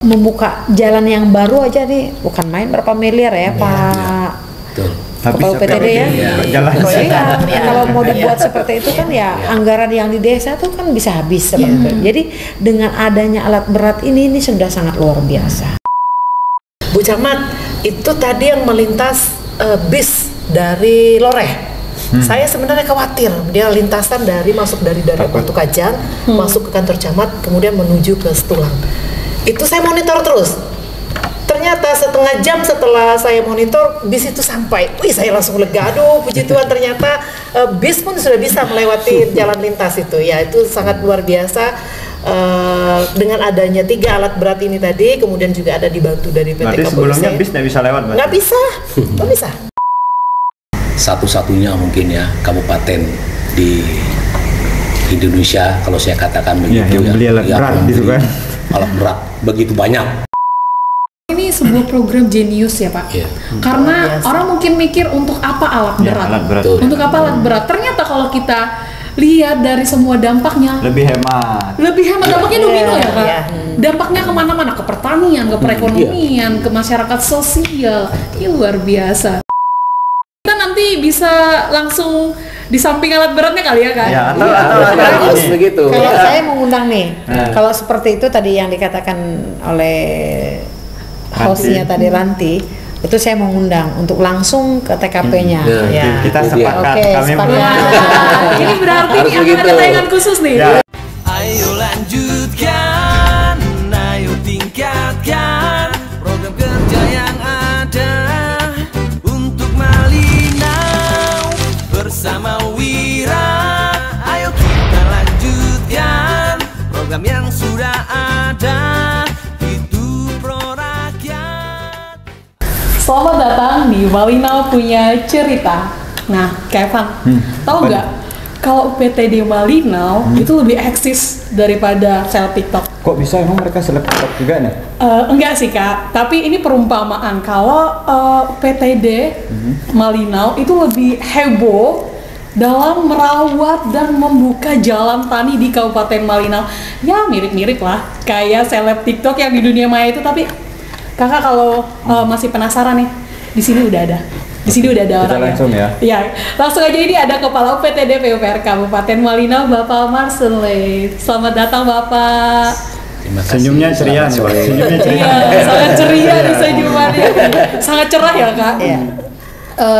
membuka jalan yang baru aja nih bukan main berapa miliar ya, Pak. Kepala PTD ya. Jalan. Kalau mau dibuat seperti itu kan ya anggaran yang di desa tuh kan bisa habis seperti itu. Jadi dengan adanya alat berat ini sudah sangat luar biasa. Bu Camat, itu tadi yang melintas bis dari Loreh. Saya sebenarnya khawatir dia lintasan masuk dari Batu Kajang, masuk ke kantor camat, kemudian menuju ke Setulang. Itu saya monitor terus. Ternyata setengah jam setelah saya monitor, bis itu sampai. Wih, saya langsung lega. Aduh, puji Tuhan, ternyata bis pun sudah bisa melewati jalan lintas itu. Ya, itu sangat luar biasa. Dengan adanya 3 alat berat ini tadi, kemudian juga ada dibantu dari PT Berarti sebelumnya bis nggak bisa lewat, Mbak? Nggak bisa. Satu-satunya mungkin ya kabupaten di Indonesia kalau saya katakan begitu yang beli alat berat gitu kan. Alat berat begitu banyak. Ini sebuah program jenius ya Pak. Karena orang mungkin mikir untuk apa alat berat? Alat berat. Untuk apa alat berat? Ternyata kalau kita lihat dari semua dampaknya lebih hemat. Dampaknya domino ya Pak. Dampaknya kemana-mana, ke pertanian, ke perekonomian, ke masyarakat sosial. Ini luar biasa. Kita nanti bisa langsung di samping alat beratnya kali ya Kak? Ya, atau begitu. Kalau saya mengundang nih, kalau seperti itu tadi yang dikatakan oleh hostnya tadi Ranti, itu saya mengundang untuk langsung ke TKP-nya. Kita sepakat. Oke, Kami Wah, ini berarti Harus ini akan ada begitu. tayangan khusus nih. Ayo lanjutkan, ayo tingkatkan program kerja yang ada untuk Malinau bersama Wira. Ayo kita lanjutkan program yang sudah ada. Itu Prorakyat. Selamat datang di Malinau Punya Cerita. Nah, Kevin, tahu nggak kalau PTD Malinau itu lebih eksis daripada sel TikTok? Kok bisa emang mereka seleb TikTok juga nih? Enggak sih Kak, tapi ini perumpamaan kalau PTD Malinau itu lebih heboh dalam merawat dan membuka jalan tani di Kabupaten Malinau. Ya mirip-mirip lah kayak seleb TikTok yang di dunia maya itu, tapi Kakak kalau masih penasaran nih, di sini udah ada. Di sini udah ada orang langsung ya. Iya, langsung aja ini ada Kepala UPTD PUPR Kabupaten Malinau, Bapak Marcelin. Selamat datang Bapak. Terima kasih. Senyumnya ceria nih, Pak. Senyumnya ceria. Iya, sangat ceria nih senyumannya. Sangat cerah ya Kak.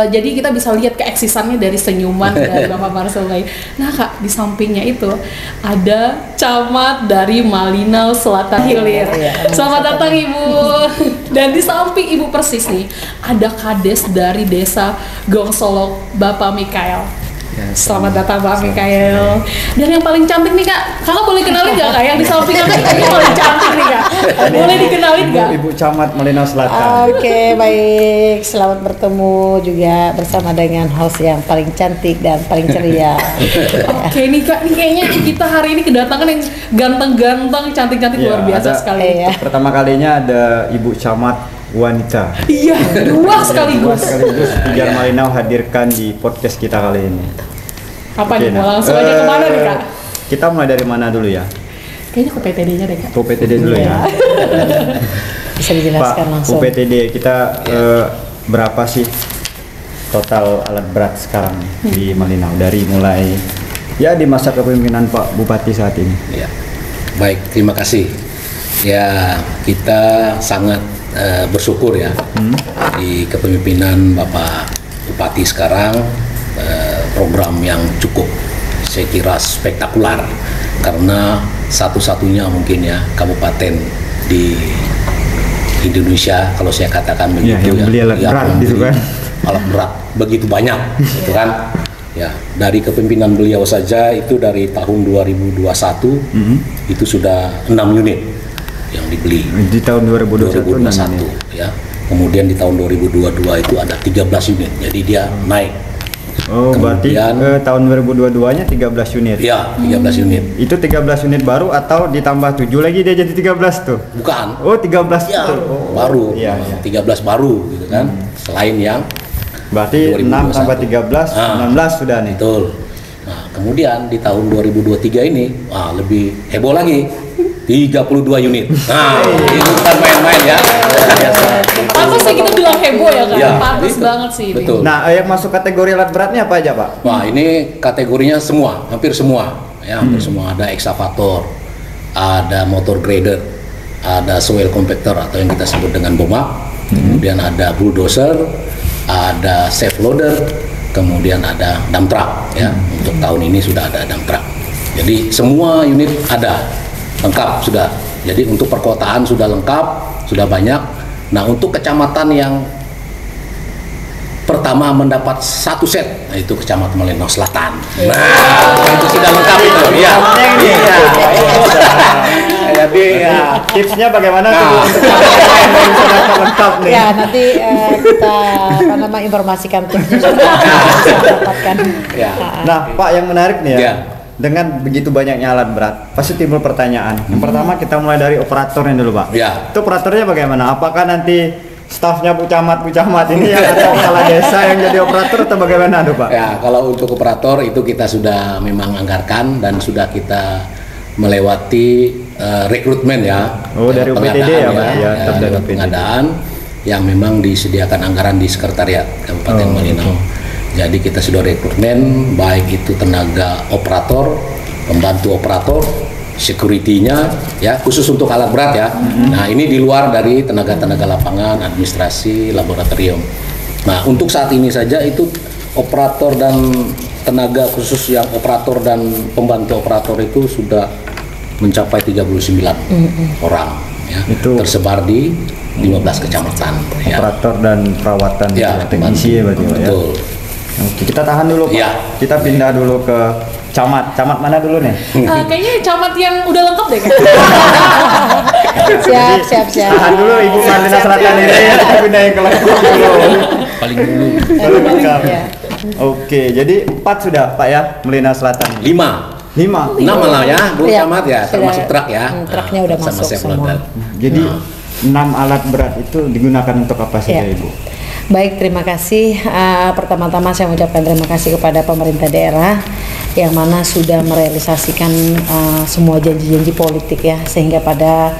Jadi kita bisa lihat keeksisannya dari senyuman dari Bapak Marcelin. Nah Kak, di sampingnya itu ada camat dari Malinau Selatan Hilir. Selamat datang Ibu. Dan di samping Ibu persis nih, ada kades dari desa Gongsolok, Bapak Mikael. Selamat datang Pak Mikael. Dan yang paling cantik nih Kak, Kakak boleh kenalin nggak Kak? Yang di samping Kakak yang paling cantik nih Kak. Boleh dikenalin nggak? Ibu Camat Malinau Selatan. Oke, baik. Selamat bertemu juga bersama dengan host yang paling cantik dan paling ceria. Oke nih Kak, ini kayaknya kita hari ini kedatangan yang ganteng-ganteng, cantik-cantik luar biasa sekali. Pertama kalinya ada Ibu Camat wanita. Iya, dua sekaligus. Biar Malinau hadirkan di podcast kita kali ini. Apa nih? Mau langsung aja kemana nih Kak? Kita mulai dari mana dulu ya? Kayaknya ke PTD-nya deh Kak. UPTD dulu ya. Bisa dijelaskan Pak, langsung. UPTD kita berapa sih total alat berat sekarang di Malinau dari mulai ya di masa kepemimpinan Pak Bupati saat ini? Ya. Baik, terima kasih. Ya, kita sangat bersyukur ya di kepemimpinan Bapak Bupati sekarang, program yang cukup saya kira spektakuler karena satu-satunya mungkin ya kabupaten di Indonesia kalau saya katakan begitu yang beli alat berat gitu kan. Alat berat begitu banyak gitu kan. Ya, dari kepemimpinan beliau saja itu dari tahun 2021 itu sudah 6 unit yang dibeli Di tahun 2021 ya. Kemudian di tahun 2022 itu ada 13 unit. Jadi dia naik. Oh, berarti Kemudian, tahun 2022-nya 13 unit. Ya, 13 unit. Itu 13 unit baru atau ditambah 7 lagi dia jadi 13 tuh? Bukan. Oh, 13 Ya, tuh. Oh, baru. Iya. 13 baru gitu kan. Selain yang Berarti 6 tambah 13, 16 sudah nih. betul. Nah, kemudian di tahun 2023 ini lebih heboh lagi. 32 unit. Nah, ini bukan Pantas sih kita bilang heboh ya kan? Ya, Pantas itu. banget sih ini. Betul. Nah, yang masuk kategori alat beratnya apa aja, Pak? Wah, ini kategorinya semua, hampir semua. Ya, hampir semua. Ada excavator, ada motor grader, ada soil compactor atau yang kita sebut dengan bomak, kemudian ada bulldozer, ada safe loader, kemudian ada dump truck. Ya, untuk tahun ini sudah ada dump truck. Jadi semua unit ada, lengkap sudah. Jadi untuk perkotaan sudah lengkap, sudah banyak. Nah, untuk kecamatan yang pertama mendapat satu set, yaitu Kecamatan Malinaw Selatan. Nah, itu sudah lengkap itu. Iya. Jadi ya. Tipsnya bagaimana tuh untuk yang bisa dapat lengkap nih? Ya, nanti kita informasikan tipsnya juga bisa dapatkan. Ya. Nah, Pak, yang menarik nih ya. Ya. Dengan begitu banyaknya alat berat, pasti timbul pertanyaan. Yang pertama kita mulai dari operatornya dulu, Pak. Ya. Itu operatornya bagaimana? Apakah nanti stafnya pucamat ini yang atau kepala desa yang jadi operator atau bagaimana tuh, Pak? Ya, kalau untuk operator itu kita sudah memang anggarkan dan sudah kita melewati rekrutmen ya. Oh, dari UPTD ya, Pak? Ya, tetap dari UPTD. Pengadaan yang memang disediakan anggaran di sekretariat Kabupaten Malinaw. Jadi kita sudah rekrutmen, baik itu tenaga operator, pembantu operator, security-nya, ya khusus untuk alat berat ya. Nah, ini di luar dari tenaga-tenaga lapangan, administrasi, laboratorium. Nah, untuk saat ini saja itu operator dan tenaga khusus yang operator dan pembantu operator itu sudah mencapai 39 orang ya. Itu tersebar di 15 kecamatan ya. Operator dan perawatan Ya, teknisi ya berarti, Pak, ya. betul. Oke, kita tahan dulu, Pak. Ya. Kita pindah dulu ke camat. Camat mana dulu nih? Kayaknya camat yang udah lengkap deh kan? Siap. Tahan dulu Ibu Malinaw Selatan ini ya. Kita pindah yang ke lengkap dulu. Paling dulu Baru lengkap. Ya. Oke, jadi 4 sudah, Pak ya, Malinaw Selatan. 5 5. malah ya, Bu Iya, Camat ya, sudah. termasuk truk ya. Truknya udah sama masuk safe semua. loader. Jadi 6 alat berat itu digunakan untuk apa saja, Ya. Ibu? Baik, terima kasih. Pertama-tama saya mengucapkan terima kasih kepada pemerintah daerah yang mana sudah merealisasikan semua janji-janji politik ya, sehingga pada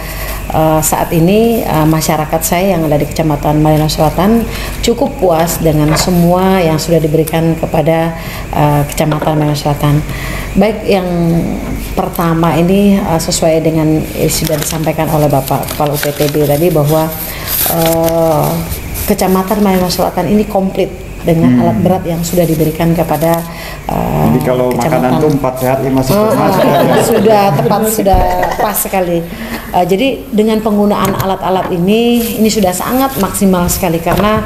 saat ini masyarakat saya yang ada di Kecamatan Malinaw Selatan cukup puas dengan semua yang sudah diberikan kepada Kecamatan Malinaw Selatan. Baik, yang pertama ini sesuai dengan sudah disampaikan oleh Bapak Kepala UPTD tadi bahwa Kecamatan Malinaw Selatan ini komplit dengan alat berat yang sudah diberikan kepada Jadi kalau makanan tuh 4 sehat 5 sempurna sudah tepat, sudah pas sekali. Jadi dengan penggunaan alat-alat ini sudah sangat maksimal sekali karena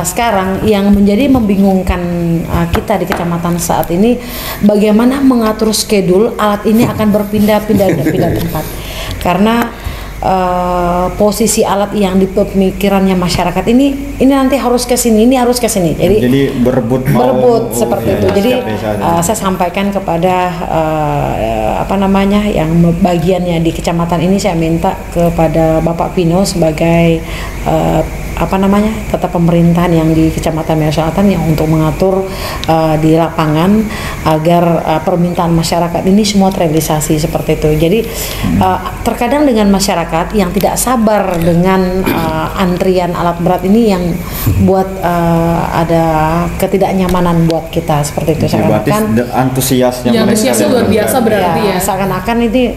sekarang yang menjadi membingungkan kita di kecamatan saat ini bagaimana mengatur schedule alat ini akan berpindah-pindah tempat karena posisi alat yang di pemikirannya masyarakat ini nanti harus ke sini, ini harus ke sini. Jadi berebut seperti itu. Jadi saya sampaikan kepada yang bagiannya di kecamatan ini, saya minta kepada Bapak Pino sebagai tata pemerintahan yang di Kecamatan Malinaw Selatan yang untuk mengatur di lapangan agar permintaan masyarakat ini semua terrealisasi seperti itu. Jadi terkadang dengan masyarakat yang tidak sabar dengan antrian alat berat ini yang buat ada ketidaknyamanan buat kita seperti itu. Seakan-akan antusiasnya luar biasa berarti ya. Seakan-akan ini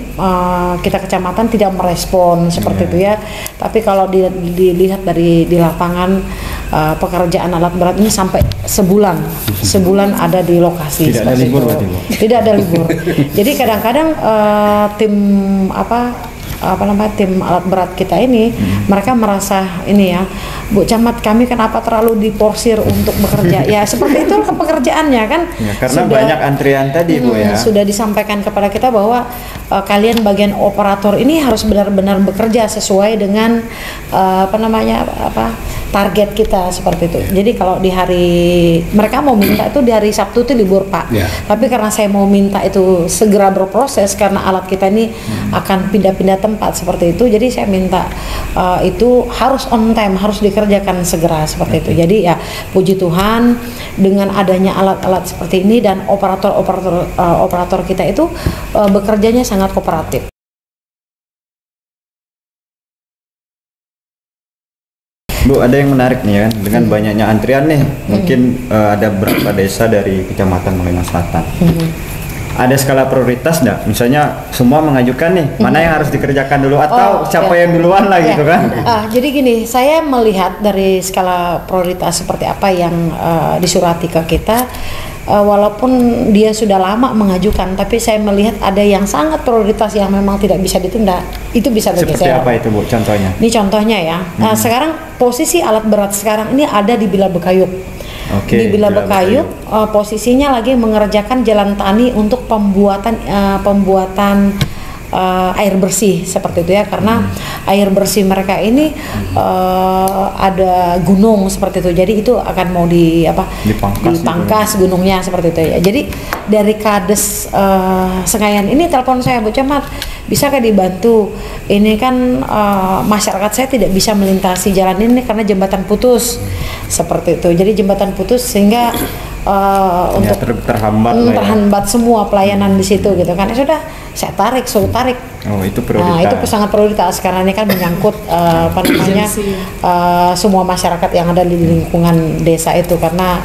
kita kecamatan tidak merespon seperti itu ya. Tapi kalau dilihat di lapangan pekerjaan alat berat ini sampai sebulan ada di lokasi. Tidak ada libur berarti, Bu? Tidak ada libur. Jadi kadang-kadang tim tim alat berat kita ini mereka merasa ini ya, Bu Camat, kami kenapa terlalu diporsir untuk bekerja ya, seperti itu pekerjaannya kan ya, karena banyak antrian tadi, Bu ya. Sudah disampaikan kepada kita bahwa kalian bagian operator ini harus benar-benar bekerja sesuai dengan target kita seperti itu. Jadi kalau di hari mereka mau minta itu di hari Sabtu itu libur, Pak. Ya. Tapi karena saya mau minta itu segera berproses karena alat kita ini akan pindah-pindah tempat seperti itu. Jadi saya minta itu harus on time, harus dikerjakan segera seperti itu. Jadi ya puji Tuhan dengan adanya alat-alat seperti ini dan operator kita itu bekerjanya sangat kooperatif. Bu, ada yang menarik nih kan, dengan banyaknya antrian nih, mungkin ada beberapa desa dari Kecamatan Malino Selatan. Ada skala prioritas nggak? Misalnya semua mengajukan nih, mana yang harus dikerjakan dulu atau siapa yang duluan lah gitu kan? Jadi gini, saya melihat dari skala prioritas seperti apa yang disurati ke kita. Walaupun dia sudah lama mengajukan, tapi saya melihat ada yang sangat prioritas yang memang tidak bisa ditunda, itu bisa bergeser. Seperti apa itu Bu contohnya? Ini contohnya ya. Sekarang posisi alat berat sekarang ini ada di Bila Bekayuk. Di Bila Bekayuk posisinya lagi mengerjakan jalan tani untuk pembuatan air bersih seperti itu ya, karena air bersih mereka ini ada gunung seperti itu, jadi itu akan mau dipangkas gunungnya seperti itu ya. Jadi dari Kades Sengayan ini telepon saya, Bu Camat, bisakah dibantu? Ini kan masyarakat saya tidak bisa melintasi jalan ini karena jembatan putus seperti itu. Jadi jembatan putus sehingga untuk terhambat semua pelayanan di situ gitu kan. Ya sudah, saya suruh tarik. Oh, itu prioritas. Nah, itu sangat prioritas karena ini kan menyangkut semua masyarakat yang ada di lingkungan desa itu, karena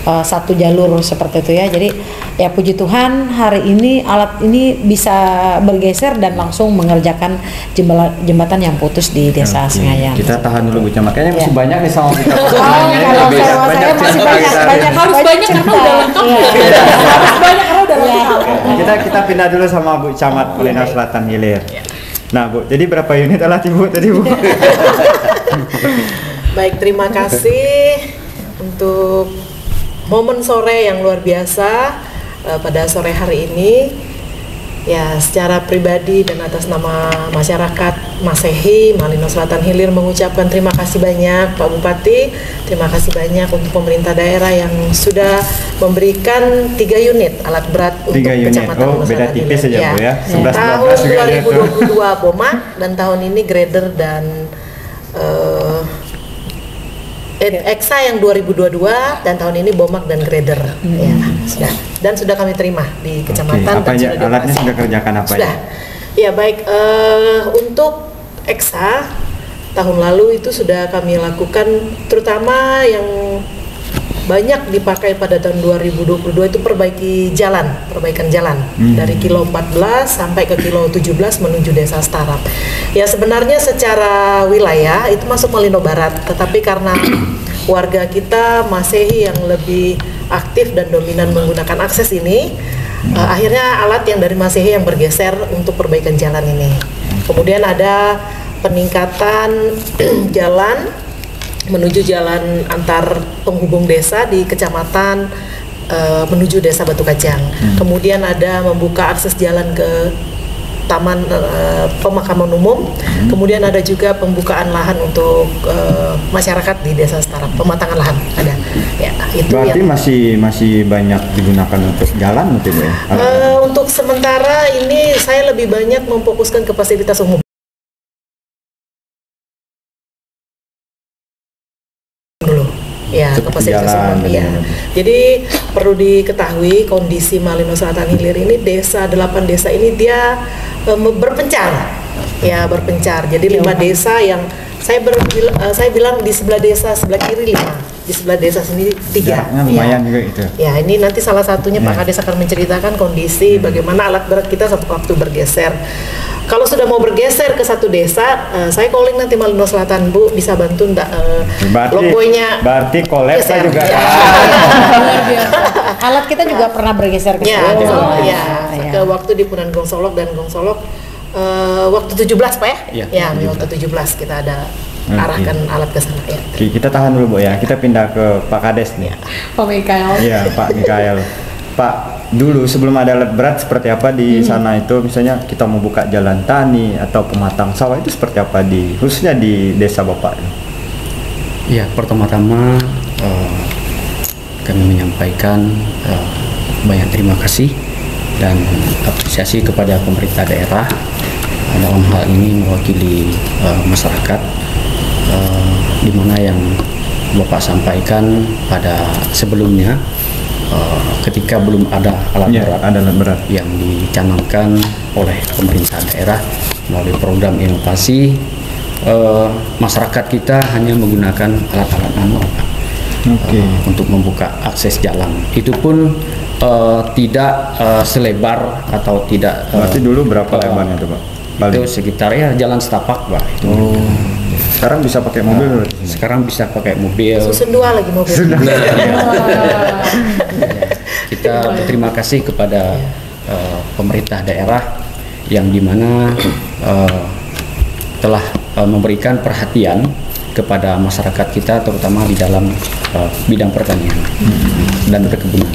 satu jalur seperti itu ya. Jadi ya puji Tuhan hari ini alat ini bisa bergeser dan langsung mengerjakan jembatan yang putus di Desa Sengayan. Kita tahan dulu Bu Camat, kayaknya masih banyak nih sama kita. Kalau saya masih banyak harus banyak karena udah lengkap. Harus banyak karena udah lengkap. Kita pindah dulu sama Bu Camat Malino Selatan Hilir. Nah Bu, jadi berapa unit alat Ibu tadi Bu? Baik, terima kasih untuk momen sore yang luar biasa pada sore hari ini. Ya, secara pribadi dan atas nama masyarakat Masehi Malino Selatan Hilir mengucapkan terima kasih banyak Pak Bupati, terima kasih banyak untuk pemerintah daerah yang sudah memberikan 3 unit alat berat untuk Kecamatan Malino beda Selatan tipis Hilir. saja Bu ya. Tahun 2022 Bomak dan tahun ini grader dan Eksa yang 2022 dan tahun ini Bomak dan grader ya, sudah kami terima di kecamatan. Apa aja alatnya sudah kerjakan apa sudah. Ya baik, untuk Eksa tahun lalu itu sudah kami lakukan, terutama yang banyak dipakai pada tahun 2022 itu perbaikan jalan dari kilo 14 sampai ke kilo 17 menuju Desa Starap. Ya sebenarnya secara wilayah itu masuk Malino Barat, tetapi karena warga kita Masehi yang lebih aktif dan dominan menggunakan akses ini, akhirnya alat yang dari Masehi yang bergeser untuk perbaikan jalan ini. Kemudian ada peningkatan jalan menuju jalan antar penghubung desa di kecamatan menuju Desa Batu Kajang. Kemudian ada membuka akses jalan ke taman pemakaman umum. Kemudian ada juga pembukaan lahan untuk masyarakat di Desa Starap, pematangan lahan ada. Ya, itu berarti yang masih banyak digunakan untuk jalan gitu ya? Untuk sementara ini saya lebih banyak memfokuskan ke fasilitas umum. Ya, kapasitas umum ya. Jadi perlu diketahui kondisi Malino Selatan Hilir ini 8 desa ini dia berpencar. Ya, berpencar. Jadi 5 desa yang saya bilang di sebelah desa sebelah kiri 5, di sebelah desa sendiri 3. Lumayan juga itu. Ya, ini nanti salah satunya Pak Kades akan menceritakan kondisi bagaimana alat berat kita waktu bergeser. Kalau sudah mau bergeser ke satu desa, saya calling nanti Malino Selatan, Bu, bisa bantu enggak logonya? Berarti koleksa juga. Ya. Alat kita juga pernah bergeser ke situ. Ke waktu di Punan Gong Solok dan Gong Solok waktu 17 Pak ya? Ya, waktu 17 kita ada arahkan alat ke sana ya. Kita tahan dulu Bu ya, kita pindah ke Pak Kades nih. Pak Mikael. Iya, Pak Mikael. Pak, dulu sebelum ada alat berat seperti apa di sana itu, misalnya kita mau buka jalan tani atau pematang sawah itu seperti apa khususnya di desa Bapak? Ya, pertama-tama kami menyampaikan banyak terima kasih dan apresiasi kepada pemerintah daerah dalam hal ini mewakili masyarakat, di mana yang Bapak sampaikan pada sebelumnya ketika belum ada alat berat yang dicanangkan oleh pemerintah daerah melalui program inovasi masyarakat kita hanya menggunakan alat-alat manual Pak. Untuk membuka akses jalan. Itu pun tidak selebar atau tidak. Berarti dulu berapa lebarnya itu Pak? Itu sekitar ya jalan setapak Pak. Itu. Sekarang bisa pakai mobil berarti? Sekarang bisa pakai mobil. Susun 2 lagi mobil. Kita berterima kasih kepada pemerintah daerah yang dimana telah memberikan perhatian kepada masyarakat kita, terutama di dalam bidang pertanian dan perkebunan.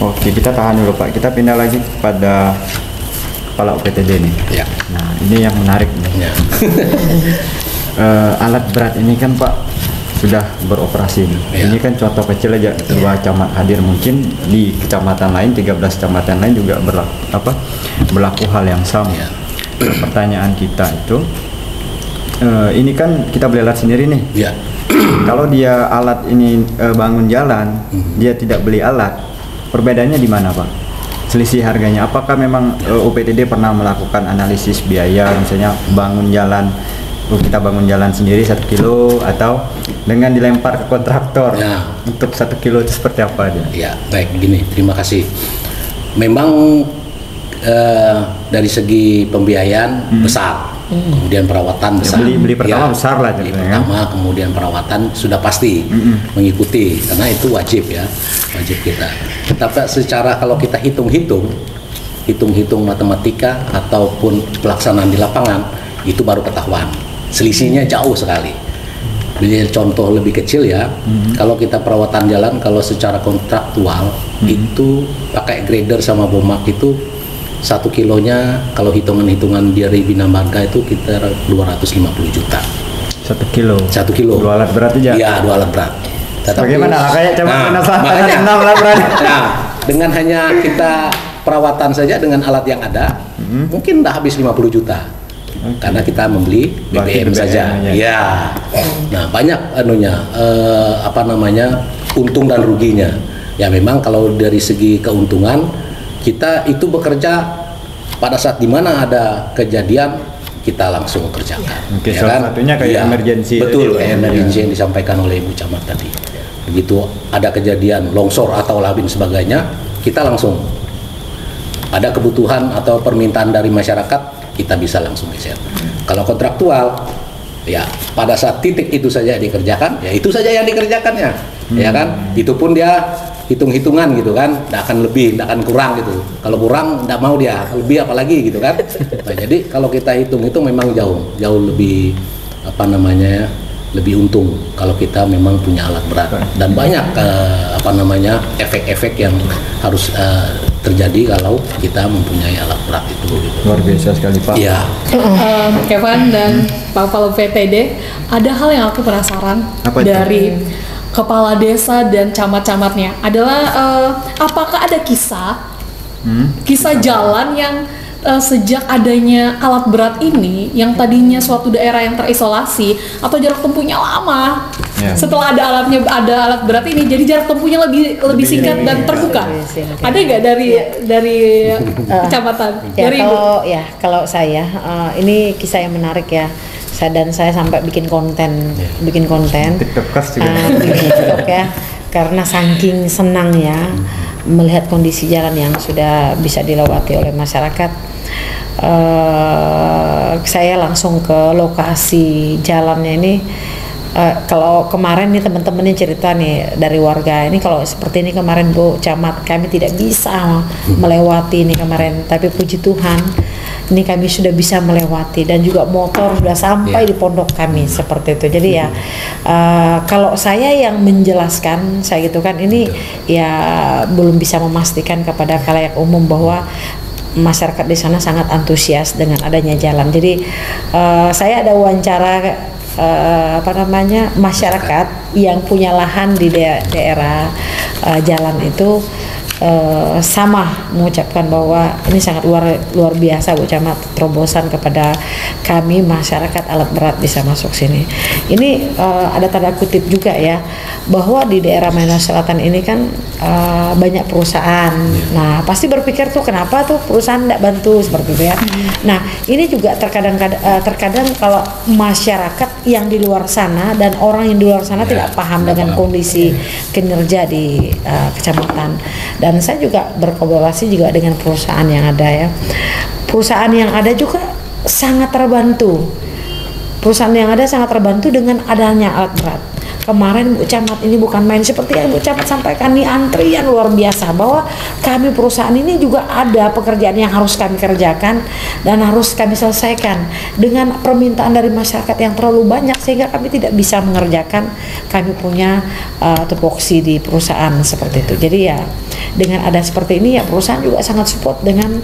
Oke, kita tahan dulu Pak. Kita pindah lagi kepada Kepala UPTD nih. Ya. Nah, ini yang menarik nih. Ya. Alat berat ini kan Pak sudah beroperasi nih. Ya. Ini kan contoh kecil aja, dua camat hadir, mungkin di kecamatan lain, 13 kecamatan lain juga berlaku hal yang sama. Ya. Pertanyaan kita itu, ini kan kita beli alat sendiri nih. Ya. Kalau dia alat ini bangun jalan, dia tidak beli alat, perbedaannya di mana Pak? Selisih harganya, apakah memang UPTD pernah melakukan analisis biaya, misalnya bangun jalan, kita bangun jalan sendiri 1 kilo atau dengan dilempar ke kontraktor Ya. untuk 1 kilo itu seperti apa dia? Ya, baik, begini, terima kasih. Memang dari segi pembiayaan besar, kemudian perawatan besar. Beli pertama besar lah beli jadinya, pertama, kemudian perawatan sudah pasti mengikuti, karena itu wajib ya, wajib kita. Tapi secara kalau kita hitung matematika ataupun pelaksanaan di lapangan, itu baru ketahuan. Selisihnya jauh sekali. Beli contoh lebih kecil ya, kalau kita perawatan jalan, kalau secara kontraktual itu pakai grader sama bomak itu 1 kilonya, kalau hitungan-hitungan dari Bina Marga itu kita 250 juta. 1 kilo. 1 kilo. 2 alat berat aja? Iya, 2 alat berat. Bagaimana lah kayak coba makanya, 6 alat berat. Nah, dengan hanya kita perawatan saja dengan alat yang ada, mungkin udah habis 50 juta. Karena kita membeli BBM saja. Ya. Nah, banyak untung dan ruginya. Ya memang kalau dari segi keuntungan, kita itu bekerja pada saat dimana ada kejadian, kita langsung kerjakan. Oke, salah satunya kayak emergency. Betul, kayak emergency yang disampaikan oleh Ibu Camat tadi. Begitu ada kejadian longsor atau lain sebagainya, kita langsung ada kebutuhan atau permintaan dari masyarakat, kita bisa langsung geser. Kalau kontraktual, ya pada saat titik itu saja dikerjakan, ya itu saja yang dikerjakannya, ya kan? Itu pun dia hitung-hitungan gitu kan, tidak akan lebih, tidak akan kurang gitu. Kalau kurang, tidak mau dia, lebih apalagi gitu kan. Nah, jadi kalau kita hitung itu memang jauh lebih lebih untung kalau kita memang punya alat berat, dan banyak efek-efek yang harus terjadi kalau kita mempunyai alat berat itu. Luar biasa sekali Pak. Iya. Kevin dan Pak Kepala PTD, ada hal yang aku penasaran dari kepala desa dan camat-camatnya adalah apakah ada kisah jalan yang sejak adanya alat berat ini yang tadinya suatu daerah yang terisolasi atau jarak tempuhnya lama, setelah ada alat berat ini jadi jarak tempuhnya lebih singkat dan terbuka. Ada nggak dari kecamatan? Kalau saya ini kisah yang menarik ya. Saya sampai bikin konten TikTokers juga. TikTok ya, karena saking senangnya melihat kondisi jalan yang sudah bisa dilewati oleh masyarakat. Saya langsung ke lokasi jalannya ini. Kalau kemarin nih teman-teman ini cerita nih dari warga ini, kalau seperti ini kemarin Bu Camat, kami tidak bisa melewati ini kemarin, tapi puji Tuhan ini kami sudah bisa melewati dan juga motor sudah sampai di pondok kami seperti itu. Jadi ya kalau saya yang menjelaskan saya gitu kan, ini ya belum bisa memastikan kepada khalayak umum bahwa masyarakat di sana sangat antusias dengan adanya jalan. Jadi saya ada wawancara masyarakat yang punya lahan di daerah jalan itu, sama mengucapkan bahwa ini sangat luar biasa Bu Camat, terobosan kepada kami masyarakat alat berat bisa masuk sini. Ini ada tanda kutip juga ya, bahwa di daerah Malino Selatan ini kan banyak perusahaan. Nah pasti berpikir tuh kenapa tuh perusahaan tidak bantu seperti itu ya. Nah ini juga terkadang kalau masyarakat yang di luar sana dan orang yang di luar sana tidak paham dengan kondisi kinerja di kecamatan. Dan saya juga berkolaborasi juga dengan perusahaan yang ada ya. Perusahaan yang ada juga sangat terbantu. Perusahaan yang ada sangat terbantu dengan adanya alat berat. Kemarin Bu Camat ini bukan main, seperti yang Bu Camat sampaikan, nih antrian luar biasa, bahwa kami perusahaan ini juga ada pekerjaan yang harus kami kerjakan dan harus kami selesaikan dengan permintaan dari masyarakat yang terlalu banyak sehingga kami tidak bisa mengerjakan. Kami punya tupoksi di perusahaan seperti itu. Jadi ya dengan ada seperti ini ya perusahaan juga sangat support dengan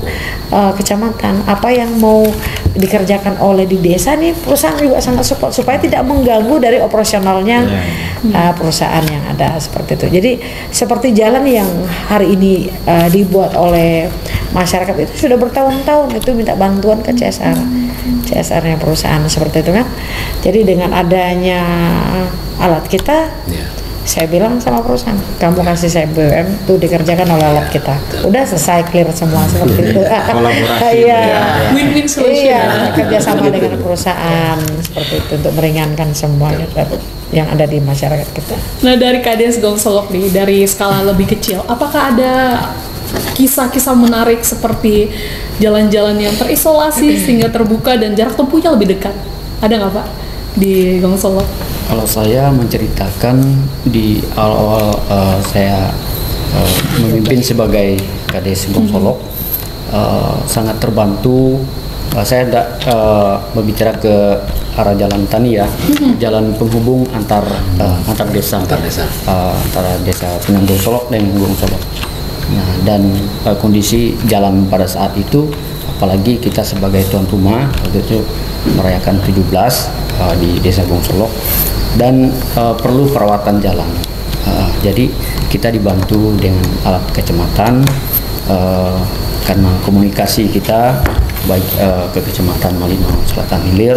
kecamatan. Apa yang mau dikerjakan oleh di desa nih perusahaan juga sangat support supaya tidak mengganggu dari operasionalnya perusahaan yang ada seperti itu. Jadi seperti jalan yang hari ini dibuat oleh masyarakat itu sudah bertahun-tahun itu minta bantuan ke CSR-nya perusahaan seperti itu kan. Jadi dengan adanya alat kita, saya bilang sama perusahaan, kamu kasih saya BBM tuh dikerjakan oleh alat kita. Udah selesai, clear semua seperti itu. Kolaborasi. Iya. Win-win solution. Iya, kerjasama dengan perusahaan seperti itu untuk meringankan semua yang ada di masyarakat kita. Nah dari Kades Gong Solok nih, dari skala lebih kecil, apakah ada kisah-kisah menarik seperti jalan-jalan yang terisolasi sehingga terbuka dan jarak tempuhnya lebih dekat? Ada nggak Pak di Gong Solok? Kalau saya menceritakan di awal-awal saya memimpin sebagai Kades Gong Solok, sangat terbantu. Saya tidak berbicara ke arah jalan tani ya, jalan penghubung antar desa, antara desa Penang Gong Solok dan Gong Solok. Nah, dan kondisi jalan pada saat itu, apalagi kita sebagai tuan rumah waktu itu merayakan 17 di desa Gong Solok dan perlu perawatan jalan. Jadi kita dibantu dengan alat kecamatan karena komunikasi kita baik ke Kecamatan Malino Selatan Hilir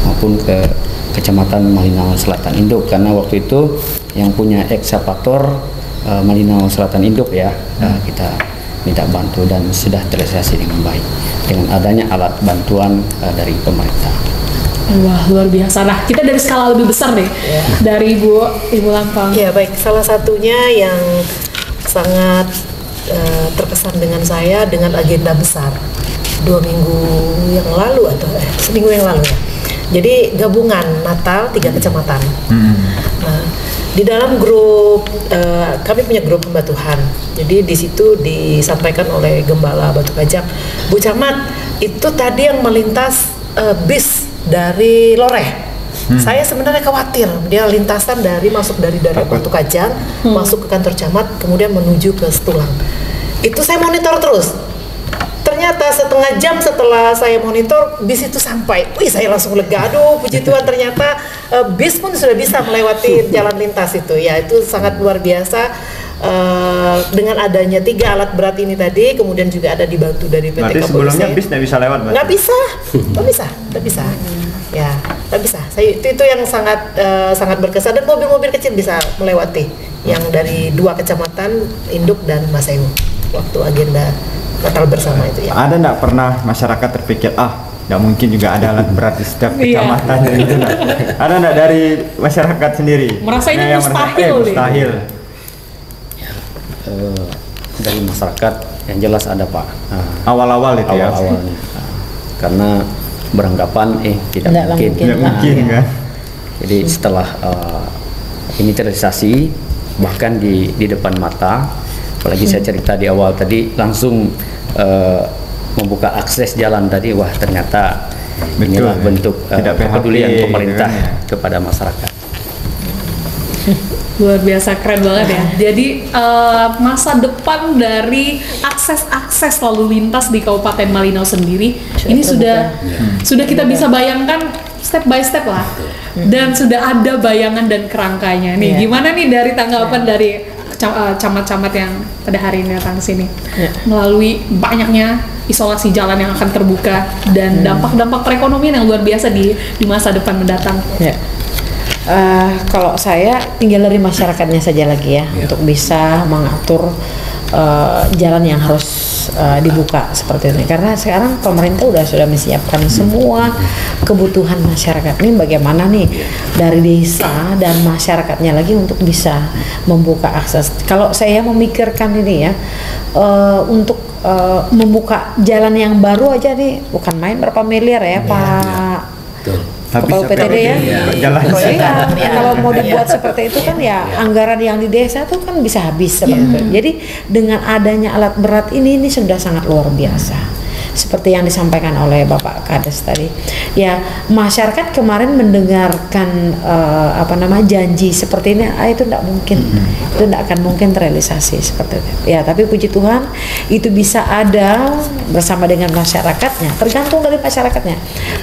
maupun ke Kecamatan Malino Selatan Induk, karena waktu itu yang punya ekskavator Malino Selatan Induk ya, kita minta bantu dan sudah terrealisasi dengan baik dengan adanya alat bantuan dari pemerintah. Wah luar biasa. Nah kita dari skala lebih besar deh, dari Ibu Lampang. Ya baik, salah satunya yang sangat terkesan dengan saya dengan agenda besar 2 minggu yang lalu atau seminggu yang lalu ya. Jadi gabungan Natal 3 kecamatan. Nah, di dalam grup kami punya grup hamba Tuhan. Jadi di situ disampaikan oleh Gembala Batu Kajang, Bu Camat itu tadi yang melintas bis dari Loreh. Saya sebenarnya khawatir dia lintasan masuk dari Batu Kajang masuk ke kantor camat kemudian menuju ke Setulang. Itu saya monitor terus. Ternyata setengah jam setelah saya monitor bis itu sampai. Wih, saya langsung lega. Aduh, puji Tuhan ternyata bis pun sudah bisa melewati jalan lintas itu. Ya, itu sangat luar biasa. Dengan adanya 3 alat berat ini tadi, kemudian juga ada dibantu dari PT Berarti Kepolisian. sebelumnya bis nggak bisa lewat, Nggak bisa. Ya, nggak bisa. Itu yang sangat berkesan, dan mobil-mobil kecil bisa melewati yang dari 2 kecamatan Induk dan Masewu waktu agenda Natal bersama itu ya. Ada nggak pernah masyarakat terpikir nggak mungkin juga ada alat berat di setiap kecamatan gitu? Ada nggak dari masyarakat sendiri? Merasa ini mustahil. Mustahil. Dari masyarakat yang jelas ada Pak. Awal-awal itu ya. Awal-awalnya. Karena beranggapan tidak mungkin. Tidak mungkin kan. Jadi setelah ini terrealisasi bahkan di depan mata, apalagi saya cerita di awal tadi langsung membuka akses jalan tadi, wah ternyata inilah bentuk kepedulian pemerintah kepada masyarakat. Luar biasa, keren banget ya. Jadi masa depan dari akses lalu lintas di Kabupaten Malino sendiri ini sudah kita bisa bayangkan step by step lah, dan sudah ada bayangan dan kerangkanya nih. Gimana nih dari tanggapan dari camat-camat yang pada hari ini datang ke sini. Melalui banyaknya isolasi jalan yang akan terbuka dan dampak-dampak perekonomian yang luar biasa di masa depan mendatang. Kalau saya tinggal dari masyarakatnya saja lagi ya, untuk bisa mengatur jalan yang harus dibuka seperti ini, karena sekarang pemerintah sudah menyiapkan semua kebutuhan masyarakat ini, bagaimana nih dari desa dan masyarakatnya lagi untuk bisa membuka akses. Kalau saya memikirkan ini ya, untuk membuka jalan yang baru aja nih bukan main berapa miliar ya Pak Kepala PTD ya. Kalau mau dibuat seperti itu kan ya anggaran yang di desa tuh kan bisa habis seperti itu. Jadi dengan adanya alat berat ini sudah sangat luar biasa. Seperti yang disampaikan oleh Bapak Kades tadi, ya masyarakat kemarin mendengarkan janji seperti ini, itu tidak mungkin, itu tidak akan mungkin terrealisasi seperti itu. Ya, tapi puji Tuhan itu bisa ada bersama dengan masyarakatnya, tergantung dari masyarakatnya.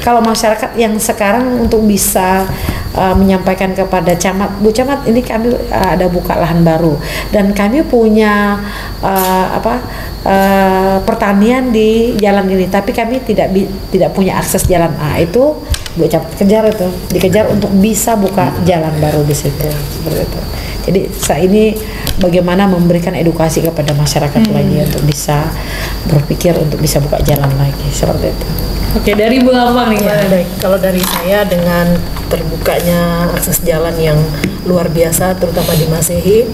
Kalau masyarakat yang sekarang untuk bisa menyampaikan kepada camat, Bu Camat, ini kami ada buka lahan baru dan kami punya pertanian di jalan ini, tapi kami tidak punya akses jalan A, itu Bu Camat kejar, itu dikejar untuk bisa buka jalan baru di situ seperti itu. Jadi saya ini bagaimana memberikan edukasi kepada masyarakat lagi untuk bisa berpikir untuk bisa buka jalan lagi seperti itu. Oke, dari Bu Lambang nih. Kalau dari saya, dengan terbukanya akses jalan yang luar biasa terutama di Masehi,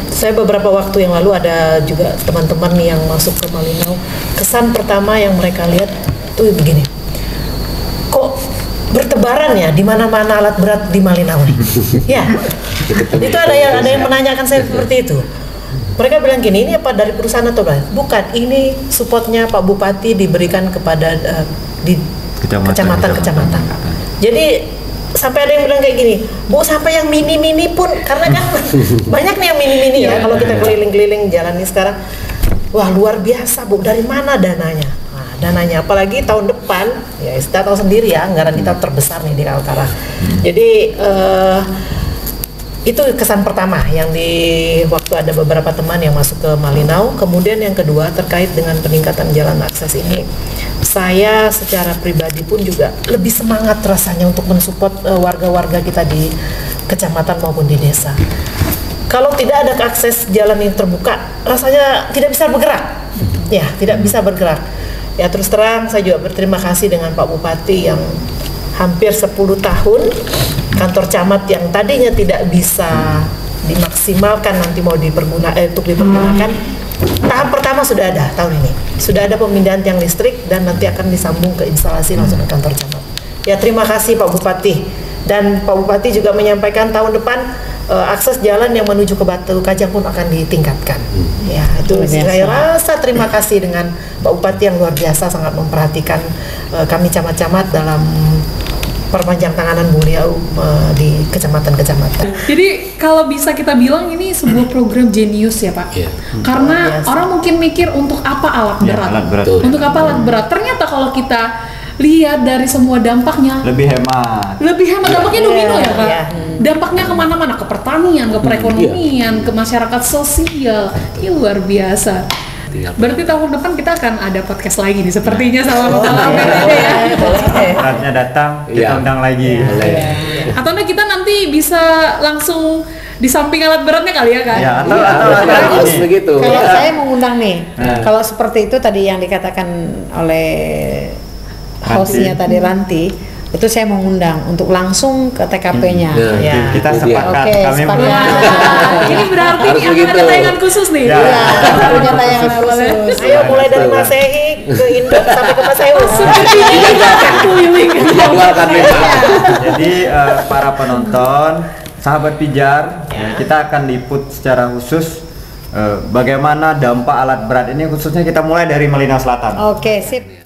saya beberapa waktu yang lalu ada juga teman-teman yang masuk ke Malinau. Kesan pertama yang mereka lihat tuh begini, kok bertebaran ya di mana-mana alat berat di Malinau nih. Ya, itu ada yang menanyakan saya seperti itu. Mereka bilang gini, ini apa dari perusahaan atau bukan? Ini supportnya Pak Bupati diberikan kepada di kecamatan-kecamatan. Jadi sampai ada yang bilang kayak gini, Bu, sampai yang mini-mini pun, karena kan banyak nih yang mini-mini ya, kalau kita keliling-keliling jalan ini sekarang, wah luar biasa Bu, dari mana dananya? Nah, dananya, apalagi tahun depan, ya kita tahu sendiri ya, anggaran kita terbesar nih di Kaltara. Jadi itu kesan pertama yang di waktu ada beberapa teman yang masuk ke Malinau. Kemudian yang kedua terkait dengan peningkatan jalan akses ini, saya secara pribadi pun juga lebih semangat rasanya untuk mensupport warga-warga kita di kecamatan maupun di desa. Kalau tidak ada akses jalan yang terbuka, rasanya tidak bisa bergerak. Ya, tidak bisa bergerak. Ya, terus terang saya juga berterima kasih dengan Pak Bupati yang hampir 10 tahun kantor camat yang tadinya tidak bisa dimaksimalkan nanti mau untuk dipergunakan. Tahap pertama sudah ada tahun ini. Sudah ada pemindahan tiang listrik dan nanti akan disambung ke instalasi langsung ke kantor camat. Ya, terima kasih Pak Bupati. Dan Pak Bupati juga menyampaikan tahun depan akses jalan yang menuju ke Batu Kajang pun akan ditingkatkan. Ya, itu saya rasa terima kasih dengan Pak Bupati yang luar biasa sangat memperhatikan kami camat-camat dalam perpanjang tanganan beliau di kecamatan-kecamatan. Jadi kalau bisa kita bilang ini sebuah program jenius ya Pak. Karena orang mungkin mikir untuk apa alat berat? Alat berat. Untuk apa alat berat? Ternyata kalau kita lihat dari semua dampaknya lebih hemat. Dampaknya domino ya Pak. Dampaknya kemana-mana, ke pertanian, ke perekonomian, ke masyarakat sosial. Ini luar biasa. Berarti tahun depan kita akan ada podcast lagi nih, sepertinya sama Bapak PTD ya. Saatnya datang, kita undang lagi. Atau kita nanti bisa langsung di samping alat beratnya kali ya Kak? Ya, atau begitu. Kalau saya mengundang nih, kalau seperti itu tadi yang dikatakan oleh hostnya tadi Ranti, itu saya mengundang untuk langsung ke TKP-nya. Ya. Kita sepakat. Oke, Kami sepakat. Ini berarti nih akan ada tayangan khusus nih. Ya. Punya tayangan khusus. Ayo mulai dari Masehi ke Induk sampai ke Maseus. Jadi para penonton, sahabat pijar, kita akan liput secara khusus bagaimana dampak alat berat ini, khususnya kita mulai dari Malinau Selatan. Oke, sip.